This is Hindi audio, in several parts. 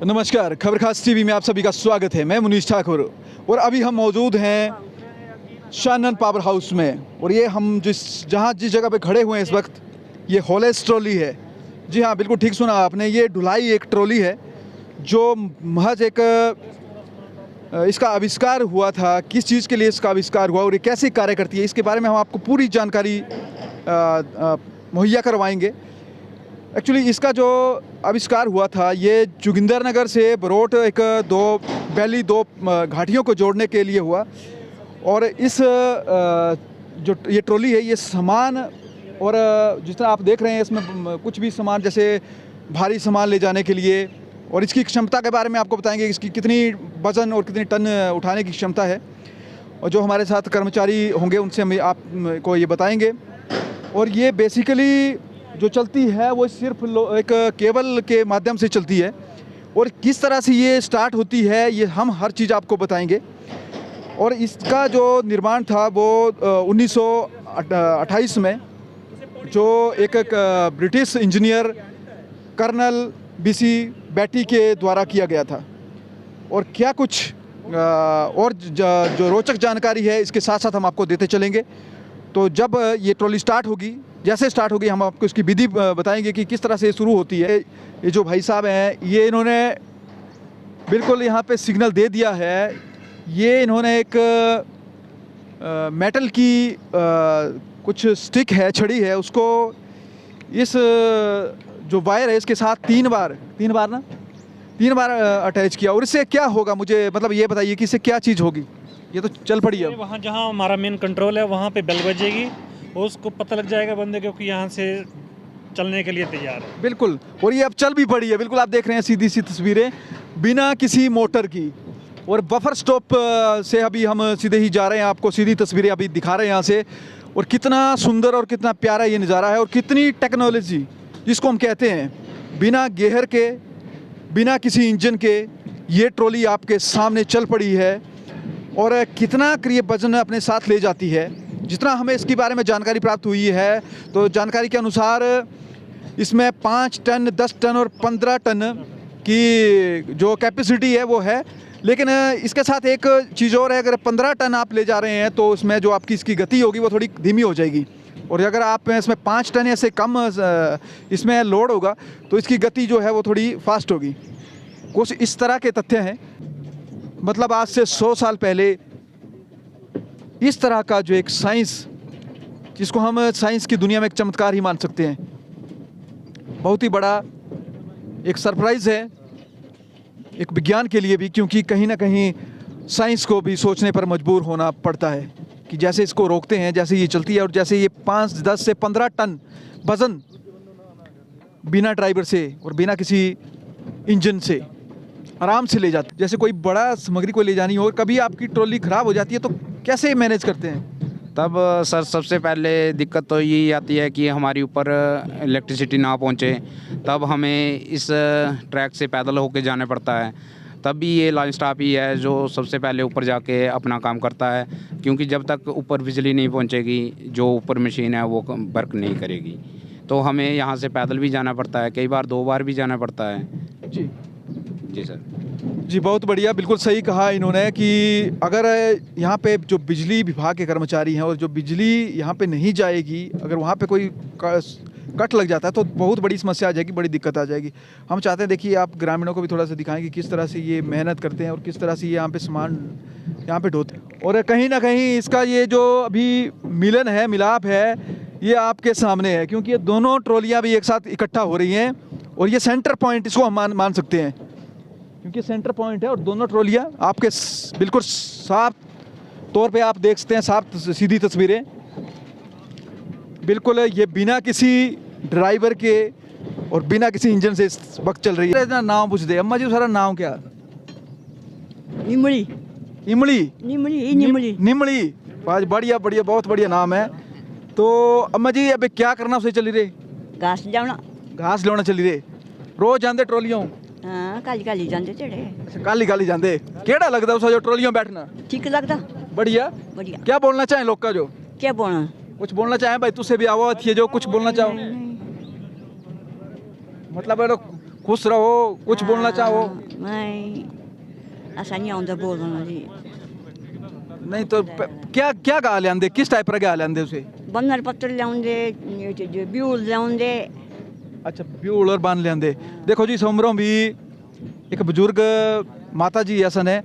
नमस्कार, खबर खास टीवी में आप सभी का स्वागत है। मैं मुनीश ठाकुर और अभी हम मौजूद हैं शानन पावर हाउस में। और ये हम जिस जगह पे खड़े हुए हैं इस वक्त, ये हॉलेस ट्रॉली है। जी हाँ, बिल्कुल ठीक सुना आपने। ये ढुलाई एक ट्रॉली है जो महज एक इसका आविष्कार हुआ था। किस चीज़ के लिए इसका आविष्कार हुआ और ये कैसे कार्य करती है, इसके बारे में हम आपको पूरी जानकारी मुहैया करवाएंगे। एक्चुअली इसका जो आविष्कार हुआ था, ये जोगिंदर से बरोट दो घाटियों को जोड़ने के लिए हुआ। और इस जो ये ट्रॉली है, ये सामान और जिस तरह आप देख रहे हैं, इसमें कुछ भी सामान जैसे भारी सामान ले जाने के लिए, और इसकी क्षमता के बारे में आपको बताएंगे, इसकी कितनी वज़न और कितनी टन उठाने की क्षमता है। और जो हमारे साथ कर्मचारी होंगे उनसे हम आपको ये बताएंगे। और ये बेसिकली जो चलती है वो सिर्फ एक केबल के माध्यम से चलती है। और किस तरह से ये स्टार्ट होती है, ये हम हर चीज़ आपको बताएंगे। और इसका जो निर्माण था वो 1928 में जो एक ब्रिटिश इंजीनियर कर्नल बीसी बैटी के द्वारा किया गया था। और क्या कुछ और जो रोचक जानकारी है, इसके साथ साथ हम आपको देते चलेंगे। तो जब ये ट्रॉली स्टार्ट होगी, जैसे स्टार्ट होगी, हम आपको इसकी विधि बताएंगे कि किस तरह से शुरू होती है। ये जो भाई साहब हैं, ये इन्होंने बिल्कुल यहाँ पे सिग्नल दे दिया है। ये इन्होंने एक मेटल की कुछ स्टिक है, छड़ी है, उसको इस जो वायर है इसके साथ तीन बार अटैच किया। और इससे क्या होगा, मुझे मतलब ये बताइए कि इससे क्या चीज़ होगी। ये तो चल पड़ी है। वहाँ जहाँ हमारा मेन कंट्रोल है वहाँ पे बेल बजेगी और उसको पता लग जाएगा बंदे को कि यहाँ से चलने के लिए तैयार है। बिल्कुल। और ये अब चल भी पड़ी है। बिल्कुल आप देख रहे हैं सीधी सी तस्वीरें बिना किसी मोटर की। और बफर स्टॉप से अभी हम सीधे ही जा रहे हैं, आपको सीधी तस्वीरें अभी दिखा रहे हैं यहाँ से। और कितना सुंदर और कितना प्यारा ये नज़ारा है, और कितनी टेक्नोलॉजी जिसको हम कहते हैं, बिना गेहर के, बिना किसी इंजन के ये ट्रॉली आपके सामने चल पड़ी है। और कितना करीब वजन अपने साथ ले जाती है। जितना हमें इसके बारे में जानकारी प्राप्त हुई है, तो जानकारी के अनुसार इसमें 5 टन, 10 टन और 15 टन की जो कैपेसिटी है वो है। लेकिन इसके साथ एक चीज़ और है, अगर 15 टन आप ले जा रहे हैं तो इसमें जो आपकी इसकी गति होगी वो थोड़ी धीमी हो जाएगी। और अगर आप इसमें 5 टन या से कम इसमें लोड होगा तो इसकी गति जो है वो थोड़ी फास्ट होगी। कुछ इस तरह के तथ्य हैं। मतलब आज से 100 साल पहले इस तरह का जो एक साइंस, जिसको हम साइंस की दुनिया में एक चमत्कार ही मान सकते हैं, बहुत ही बड़ा एक सरप्राइज़ है एक विज्ञान के लिए भी। क्योंकि कहीं ना कहीं साइंस को भी सोचने पर मजबूर होना पड़ता है कि जैसे इसको रोकते हैं, जैसे ये चलती है, और जैसे ये 5, 10 से 15 टन वज़न बिना ड्राइवर से और बिना किसी इंजन से आराम से ले जाते। जैसे कोई बड़ा सामग्री को ले जानी हो, कभी आपकी ट्रॉली ख़राब हो जाती है तो कैसे मैनेज करते हैं? तब सर सबसे पहले दिक्कत तो यही आती है कि हमारे ऊपर इलेक्ट्रिसिटी ना पहुंचे, तब हमें इस ट्रैक से पैदल होके जाना पड़ता है। तब भी ये लाइन स्टाफ ही है जो सबसे पहले ऊपर जाके अपना काम करता है, क्योंकि जब तक ऊपर बिजली नहीं पहुंचेगी, जो ऊपर मशीन है वो वर्क नहीं करेगी। तो हमें यहाँ से पैदल भी जाना पड़ता है, कई बार 2 बार भी जाना पड़ता है। जी सर। जी बहुत बढ़िया, बिल्कुल सही कहा इन्होंने कि अगर यहाँ पे जो बिजली विभाग के कर्मचारी हैं और जो बिजली यहाँ पे नहीं जाएगी, अगर वहाँ पे कोई कट लग जाता है तो बहुत बड़ी समस्या आ जाएगी, बड़ी दिक्कत आ जाएगी। हम चाहते हैं, देखिए आप ग्रामीणों को भी थोड़ा सा दिखाएं कि किस तरह से ये मेहनत करते हैं और किस तरह से ये यहाँ पे सामान यहाँ पे ढोते हैं। और कहीं ना कहीं इसका ये जो अभी मिलन है, मिलाप है, ये आपके सामने है। क्योंकि ये दोनों ट्रॉलियाँ भी एक साथ इकट्ठा हो रही हैं और ये सेंटर पॉइंट इसको हम मान सकते हैं, क्योंकि सेंटर पॉइंट है। और दोनों ट्रॉलियाँ आपके बिल्कुल साफ तौर पे आप देख सकते हैं, साफ सीधी तस्वीरें। बिल्कुल ये बिना किसी ड्राइवर के और बिना किसी इंजन से इस वक्त चल रही है। नाम पूछ दे अम्मा जी, सारा नाम क्या? निमड़ी। इमली। निमड़ी निमड़ी निमड़ी। बढ़िया बढ़िया, बहुत बढ़िया नाम है। तो अम्मा जी अबे क्या करना उसे चली रही? घास लियावना। घास लियावना चली रही। रोज जाते ट्रॉलियों? हाँ, काली जाते चढ़े। अच्छा, काली जाते। केड़ा लगता उस जो ट्रॉलियों बैठना? ठीक लगता। बढ़िया। क्या बोलना चाहें लोग का जो? क्या बोलना? कुछ बोलना चाहें भाई, तुझसे भी आवत है जो कुछ बोलना चाहो? मतलब खुश रहो, कुछ बोलना चाहो? मैं ऐसा नहीं आਉਂਦਾ ਬੋਲਣਾ ਜੀ नहीं तो क्या क्या गा लेंदे, किस टाइप का गा लेंदे उसे? ਬੰਨਰ ਪੱਤਰ ਲਿਆਉਂਦੇ ਜੋ ਬਿਊਲ ਲਿਆਉਂਦੇ अच्छा ब्यूल और बांध लेंदे। देखो जी, समरों भी एक बुजुर्ग माता जी ऐसा है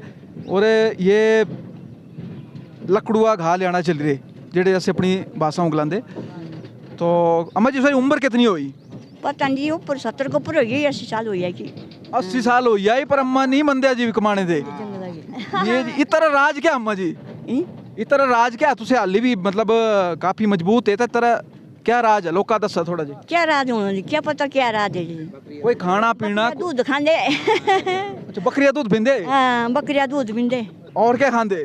और ये लकड़ुआ घा लेना चल रहे जेडे ऐसे अपनी भाषा उगलांदे। तो अम्मा जी उसकी उम्र कितनी हुई? ਪਤਾ ਨਹੀਂ ਉੱਪਰ 70 ਕੋ ਉੱਪਰ ਹੋ ਗਈ 80 ਸਾਲ ਹੋਈ ਹੈ ਕਿ 80 साल हो गया पर अम्मा नहीं मंदे जी कमाने दे। ये इतना राज क्या अम्मा जी, इतना राज क्या तुसे हाली भी मतलब काफी मजबूत है तो तेरा क्या राज है? लोका दसा थोड़ा जी। क्या राज होना जी, क्या पता क्या राज है जी। कोई खाना पीना? दूध खांदे अच्छा बकरियां दूध पींदे? हाँ बकरिया दूध पींदे। और क्या खांदे?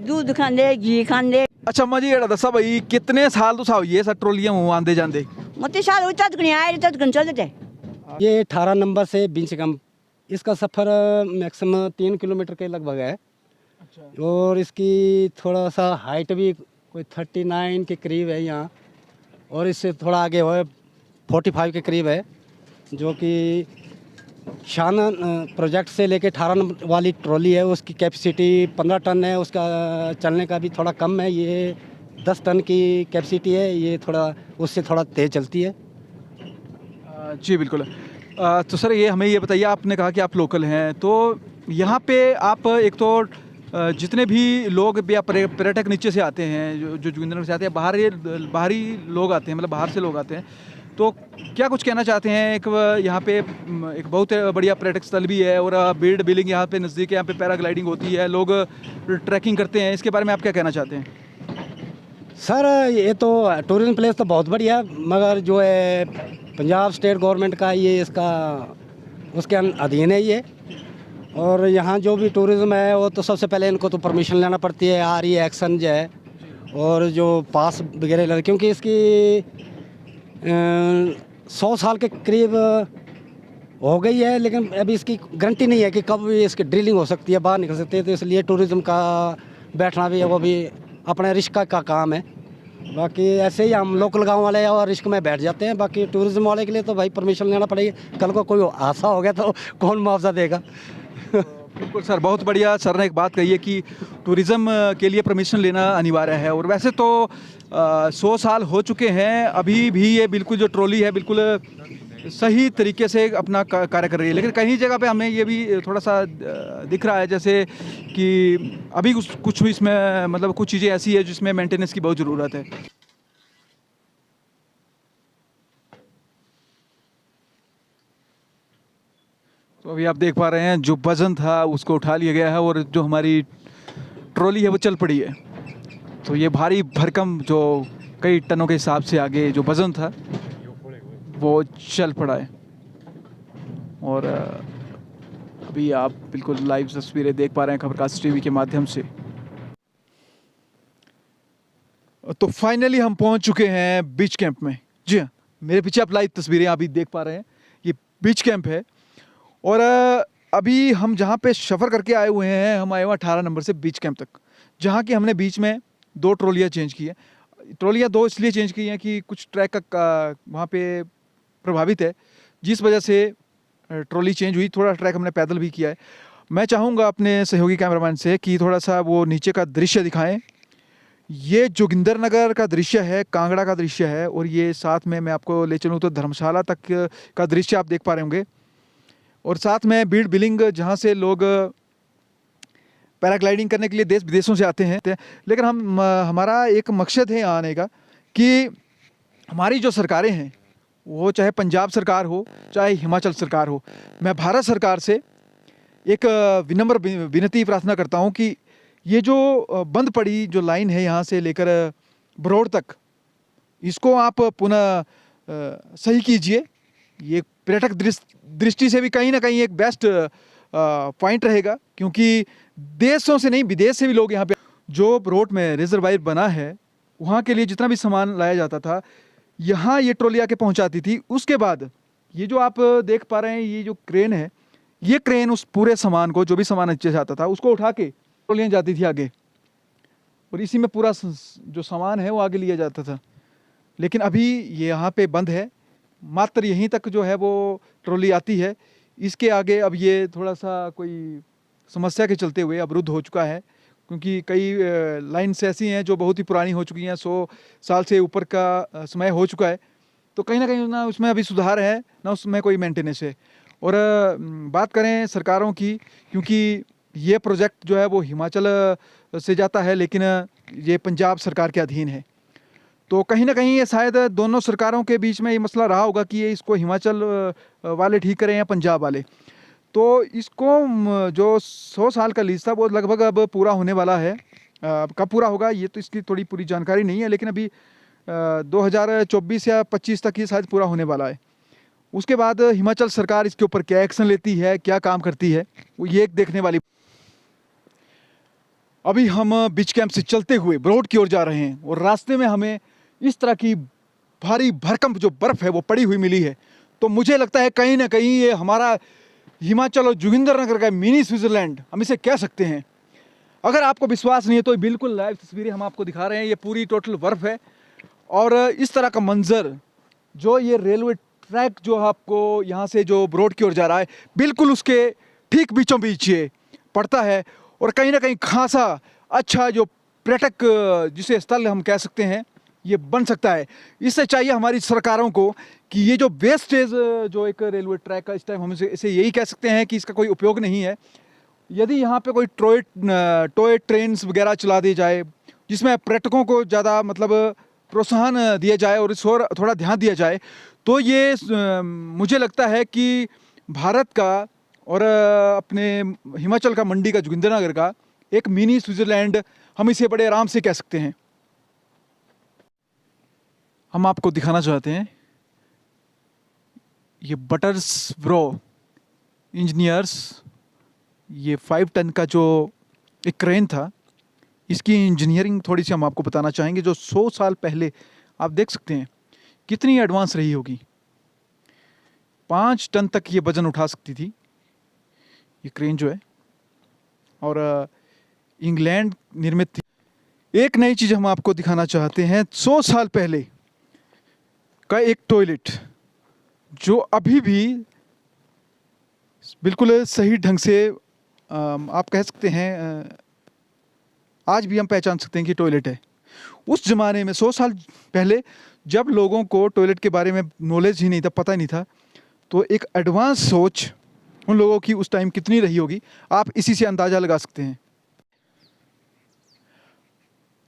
दूध खांदे, घी खांदे। अच्छा अम्मा जी ये दसा भाई कितने साल तुसा हुई है सब ट्रोलियां आंदे जांदे? मत साल होता तक नहीं आए तक चलते। ये 18 नंबर से बिंचकम, इसका सफ़र मैक्सिमम 3 किलोमीटर के लगभग है। और इसकी थोड़ा सा हाइट भी कोई 39 के करीब है यहाँ, और इससे थोड़ा आगे हो 45 के करीब है, जो कि शान प्रोजेक्ट से लेके 18 नंबर वाली ट्रॉली है, उसकी कैपेसिटी 15 टन है, उसका चलने का भी थोड़ा कम है। ये 10 टन की कैपेसिटी है, ये थोड़ा उससे थोड़ा तेज़ चलती है। जी बिल्कुल। तो सर ये हमें ये बताइए, आपने कहा कि आप लोकल हैं, तो यहाँ पे आप एक तो जितने भी लोग या पर्यटक नीचे से आते हैं, जो जोगिंद्रनगर से आते हैं, बाहरी लोग आते हैं, मतलब बाहर से लोग आते हैं, तो क्या कुछ कहना चाहते हैं? एक यहाँ पे एक बहुत बढ़िया पर्यटक स्थल भी है और बीड बिलिंग यहाँ पे नज़दीक है, यहाँ पे पैराग्लाइडिंग होती है, लोग ट्रैकिंग करते हैं, इसके बारे में आप क्या कहना चाहते हैं? सर ये तो टूरिज्म प्लेस तो बहुत बढ़िया है, मगर जो है पंजाब स्टेट गवर्नमेंट का ये इसका उसके अधीन है ये। और यहाँ जो भी टूरिज़्म है वो तो सबसे पहले इनको तो परमिशन लेना पड़ती है, RE एक्शन जो है, और जो पास वगैरह लगे, क्योंकि इसकी 100 साल के करीब हो गई है, लेकिन अभी इसकी गारंटी नहीं है कि कब भी इसकी ड्रिलिंग हो सकती है, बाहर निकल सकती है। तो इसलिए टूरिज़्म का बैठना भी है, वो भी अपने रिस्क का काम है। बाकी ऐसे ही हम लोकल गांव वाले और रिस्क में बैठ जाते हैं। बाकी टूरिज़्म वाले के लिए तो भाई परमिशन लेना पड़ेगी, कल को कोई हादसा हो गया तो कौन मुआवजा देगा। बिल्कुल सर, बहुत बढ़िया सर ने एक बात कही है कि टूरिज़्म के लिए परमिशन लेना अनिवार्य है। और वैसे तो 100 साल हो चुके हैं, अभी भी ये बिल्कुल जो ट्रॉली है बिल्कुल सही तरीके से अपना कार्य कर रही है। लेकिन कहीं जगह पे हमें ये भी थोड़ा सा दिख रहा है जैसे कि अभी कुछ इसमें मतलब कुछ चीज़ें ऐसी है जिसमें मेंटेनेंस की बहुत ज़रूरत है। तो अभी आप देख पा रहे हैं जो वज़न था उसको उठा लिया गया है और जो हमारी ट्रॉली है वो चल पड़ी है। तो ये भारी भरकम जो कई टनों के हिसाब से आगे जो वज़न था वो चल पड़ा है। और अभी आप बिल्कुल लाइव तस्वीरें देख पा रहे हैं खबरकास्ट टीवी के माध्यम से। तो फाइनली हम पहुंच चुके हैं बीच कैंप में। जी हाँ, मेरे पीछे आप लाइव तस्वीरें अभी देख पा रहे हैं, ये बीच कैंप है। और अभी हम जहाँ पे सफ़र करके आए हुए हैं, हम आए हुए 18 नंबर से बीच कैंप तक, जहाँ की हमने बीच में 2 ट्रॉलियाँ चेंज की है। ट्रॉलियाँ 2 इसलिए चेंज की हैं कि कुछ ट्रैक का वहाँ पे प्रभावित है, जिस वजह से ट्रॉली चेंज हुई। थोड़ा ट्रैक हमने पैदल भी किया है। मैं चाहूँगा अपने सहयोगी कैमरामैन से कि थोड़ा सा वो नीचे का दृश्य दिखाएं। ये जोगिंदरनगर का दृश्य है, कांगड़ा का दृश्य है, और ये साथ में मैं आपको ले चलूँ तो धर्मशाला तक का दृश्य आप देख पा रहे होंगे। और साथ में बीड बिलिंग, जहाँ से लोग पैराग्लाइडिंग करने के लिए देश विदेशों से आते हैं। लेकिन हमारा एक मकसद है आने का कि हमारी जो सरकारें हैं, वो चाहे पंजाब सरकार हो चाहे हिमाचल सरकार हो, मैं भारत सरकार से एक विनम्र विनती प्रार्थना करता हूँ कि ये जो बंद पड़ी जो लाइन है यहाँ से लेकर बरोड़ तक, इसको आप पुनः सही कीजिए। ये पर्यटक दृष्टि से भी कहीं ना कहीं एक बेस्ट पॉइंट रहेगा, क्योंकि देशों से नहीं विदेश से भी लोग यहाँ पे जो रोड में रिजर्वायर बना है वहाँ के लिए जितना भी सामान लाया जाता था यहाँ ये ट्रॉली आके पहुँचाती थी। उसके बाद ये जो आप देख पा रहे हैं ये जो क्रेन है, ये क्रेन उस पूरे सामान को, जो भी सामान नीचे से आता था उसको उठा के ट्रॉलियाँ जाती थी आगे, और इसी में पूरा जो सामान है वो आगे लिया जाता था। लेकिन अभी ये यहाँ पे बंद है, मात्र यहीं तक जो है वो ट्रॉली आती है। इसके आगे अब ये थोड़ा सा कोई समस्या के चलते हुए अवरुद्ध हो चुका है, क्योंकि कई लाइन्स ऐसी हैं जो बहुत ही पुरानी हो चुकी हैं, 100 साल से ऊपर का समय हो चुका है। तो कहीं ना कहीं ना उसमें अभी सुधार है ना उसमें कोई मेंटेनेंस है। और बात करें सरकारों की, क्योंकि ये प्रोजेक्ट जो है वो हिमाचल से जाता है, लेकिन ये पंजाब सरकार के अधीन है। तो कहीं ना कहीं ये शायद दोनों सरकारों के बीच में ये मसला रहा होगा कि ये इसको हिमाचल वाले ठीक करें या पंजाब वाले। तो इसको जो 100 साल का लीज था वो लगभग अब पूरा होने वाला है। कब पूरा होगा ये तो इसकी थोड़ी पूरी जानकारी नहीं है, लेकिन अभी 2024 या 25 तक ये शायद पूरा होने वाला है। उसके बाद हिमाचल सरकार इसके ऊपर क्या एक्शन लेती है, क्या काम करती है, वो ये एक देखने वाली। अभी हम बीच कैंप से चलते हुए ब्रॉड की ओर जा रहे हैं और रास्ते में हमें इस तरह की भारी भरकम जो बर्फ़ है वो पड़ी हुई मिली है। तो मुझे लगता है कहीं ना कहीं ये हमारा हिमाचल और जोगिंद्रनगर का मिनी स्विट्ज़रलैंड हम इसे कह सकते हैं। अगर आपको विश्वास नहीं है तो बिल्कुल लाइव तस्वीरें हम आपको दिखा रहे हैं। ये पूरी टोटल बर्फ़ है और इस तरह का मंजर जो ये रेलवे ट्रैक जो आपको यहाँ से जो ब्रॉड की ओर जा रहा है बिल्कुल उसके ठीक बीचों बीच ये पड़ता है। और कहीं ना कहीं खासा अच्छा जो पर्यटक जिसे स्थल हम कह सकते हैं ये बन सकता है। इससे चाहिए हमारी सरकारों को कि ये जो वेस्टेज जो एक रेलवे ट्रैक का इस टाइम हम इसे यही कह सकते हैं कि इसका कोई उपयोग नहीं है। यदि यहाँ पे कोई टॉय ट्रेन्स वगैरह चला दी जाए जिसमें पर्यटकों को ज़्यादा मतलब प्रोत्साहन दिया जाए और इस और थोड़ा ध्यान दिया जाए तो ये मुझे लगता है कि भारत का और अपने हिमाचल का मंडी का जोगिंद्रनगर का एक मिनी स्विट्ज़रलैंड हम इसे बड़े आराम से कह सकते हैं। हम आपको दिखाना चाहते हैं ये बटर्सब्रो इंजीनियर्स, ये 5 टन का जो एक क्रेन था इसकी इंजीनियरिंग थोड़ी सी हम आपको बताना चाहेंगे। जो 100 साल पहले आप देख सकते हैं कितनी एडवांस रही होगी। 5 टन तक ये वजन उठा सकती थी ये क्रेन जो है, और इंग्लैंड निर्मित थी। एक नई चीज़ हम आपको दिखाना चाहते हैं, 100 साल पहले का एक टॉयलेट जो अभी भी बिल्कुल सही ढंग से आप कह सकते हैं आज भी हम पहचान सकते हैं कि टॉयलेट है। उस ज़माने में 100 साल पहले जब लोगों को टॉयलेट के बारे में नॉलेज ही नहीं था, पता ही नहीं था, तो एक एडवांस सोच उन लोगों की उस टाइम कितनी रही होगी आप इसी से अंदाज़ा लगा सकते हैं।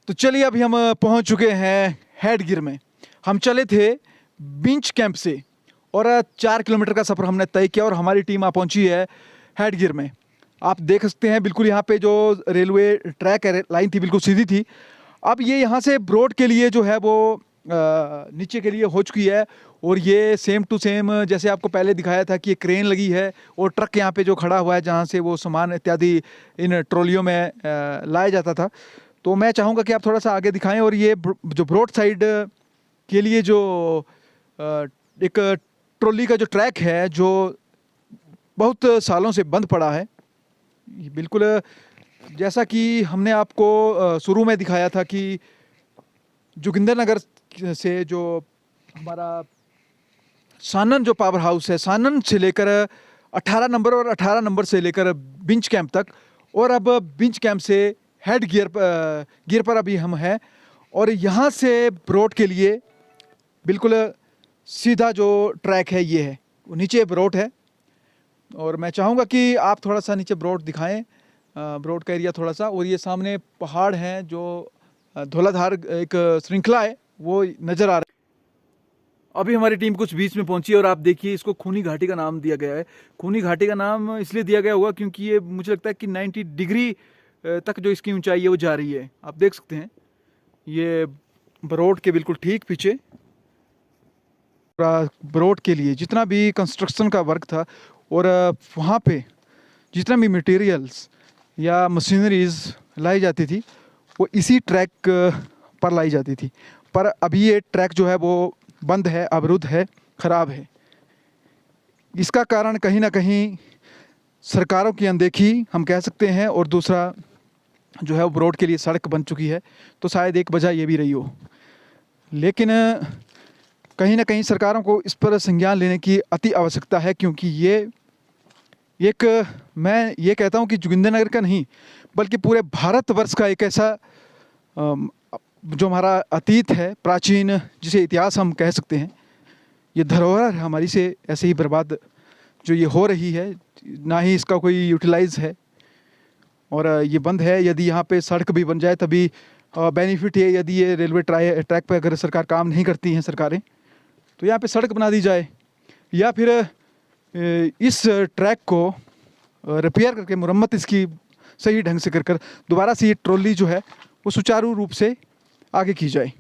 तो चलिए अभी हम पहुंच चुके हैं हेडगियर में। हम चले थे बिंच कैंप से और 4 किलोमीटर का सफ़र हमने तय किया और हमारी टीम आ पहुंची है हेडगियर में। आप देख सकते हैं बिल्कुल यहाँ पे जो रेलवे ट्रैक है लाइन थी बिल्कुल सीधी थी। अब ये यहाँ से ब्रॉड के लिए जो है वो नीचे के लिए हो चुकी है और ये सेम टू सेम जैसे आपको पहले दिखाया था कि ये क्रेन लगी है और ट्रक यहाँ पे जो खड़ा हुआ है जहाँ से वो सामान इत्यादि इन ट्रॉलियों में लाया जाता था। तो मैं चाहूँगा कि आप थोड़ा सा आगे दिखाएं। और ये जो ब्रॉड साइड के लिए जो एक ट्रॉली का जो ट्रैक है जो बहुत सालों से बंद पड़ा है, बिल्कुल जैसा कि हमने आपको शुरू में दिखाया था कि जोगिंद्रनगर से जो हमारा सानन जो पावर हाउस है, सानन से लेकर 18 नंबर और 18 नंबर से लेकर बिंच कैंप तक, और अब बिंच कैंप से हेड गियर पर अभी हम हैं। और यहाँ से ब्रॉड के लिए बिल्कुल सीधा जो ट्रैक है ये है, वो नीचे ब्रॉड है। और मैं चाहूँगा कि आप थोड़ा सा नीचे ब्रॉड दिखाएं, ब्रॉड का एरिया थोड़ा सा। और ये सामने पहाड़ हैं जो धौलाधार एक श्रृंखला है वो नज़र आ रहा है। अभी हमारी टीम कुछ बीच में पहुंची और आप देखिए इसको खूनी घाटी का नाम दिया गया है। खूनी घाटी का नाम इसलिए दिया गया होगा क्योंकि ये मुझे लगता है कि 90 डिग्री तक जो इसकी ऊंचाई है वो जा रही है। आप देख सकते हैं ये ब्रॉड के बिल्कुल ठीक पीछे। ब्रॉड के लिए जितना भी कंस्ट्रक्शन का वर्क था और वहाँ पे जितना भी मटेरियल्स या मशीनरीज लाई जाती थी वो इसी ट्रैक पर लाई जाती थी। पर अभी ये ट्रैक जो है वो बंद है, अवरुद्ध है, ख़राब है। इसका कारण कहीं ना कहीं सरकारों की अनदेखी हम कह सकते हैं, और दूसरा जो है वो ब्रॉड के लिए सड़क बन चुकी है, तो शायद एक वजह ये भी रही हो। लेकिन कहीं ना कहीं सरकारों को इस पर संज्ञान लेने की अति आवश्यकता है, क्योंकि ये एक, मैं ये कहता हूँ कि जोगिंदरनगर का नहीं बल्कि पूरे भारतवर्ष का एक ऐसा जो हमारा अतीत है, प्राचीन, जिसे इतिहास हम कह सकते हैं, ये धरोहर है हमारी से ऐसे ही बर्बाद जो ये हो रही है, ना ही इसका कोई यूटिलाइज है और ये बंद है। यदि यहाँ पे सड़क भी बन जाए तभी बेनिफिट है। यदि ये रेलवे ट्रैक पे अगर सरकार काम नहीं करती हैं सरकारें, तो यहाँ पे सड़क बना दी जाए या फिर इस ट्रैक को रिपेयर करके मुरम्मत इसकी सही ढंग से कर दोबारा से ये ट्रॉली जो है वो सुचारू रूप से आगे की जाए।